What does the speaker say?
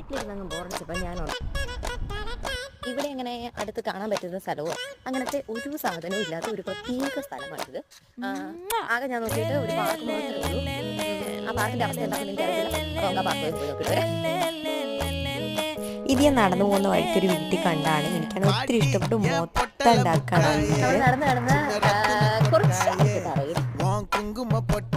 വീട്ടിലിരുന്നങ്ങ് ബോറടിച്ചപ്പോൾ ഞാനുണ്ട്. ഇവിടെ അങ്ങനെ അടുത്ത് കാണാൻ പറ്റുന്ന സ്ഥലമോ അങ്ങനത്തെ ഒരു സാധനവും ഇല്ലാത്ത ഒരു പ്രത്യേക സ്ഥലമാണിത്. ആകെ ഞാൻ നോക്കിയിട്ട് ഒരു പാർക്ക് മാത്രമേ ഉള്ളൂ. ആ പാർക്കിന്റെ അവസ്ഥ എന്താണെന്ന് എനിക്കറിയില്ല. ആ പാർക്ക് പോയി നോക്കിയിട്ട് വരാം. ഇത് ഞാൻ നടന്നു പോകുന്ന വഴിക്കൊരു വീട്ടിൽ കണ്ടാണ്. എനിക്കാണ് ഒത്തിരി ഇഷ്ടപ്പെട്ടു. മൊത്തം ഉണ്ടാക്കാണ് നടന്ന് നടന്ന് കുറച്ച് അറിയും. കുങ്കുമ പൊട്ട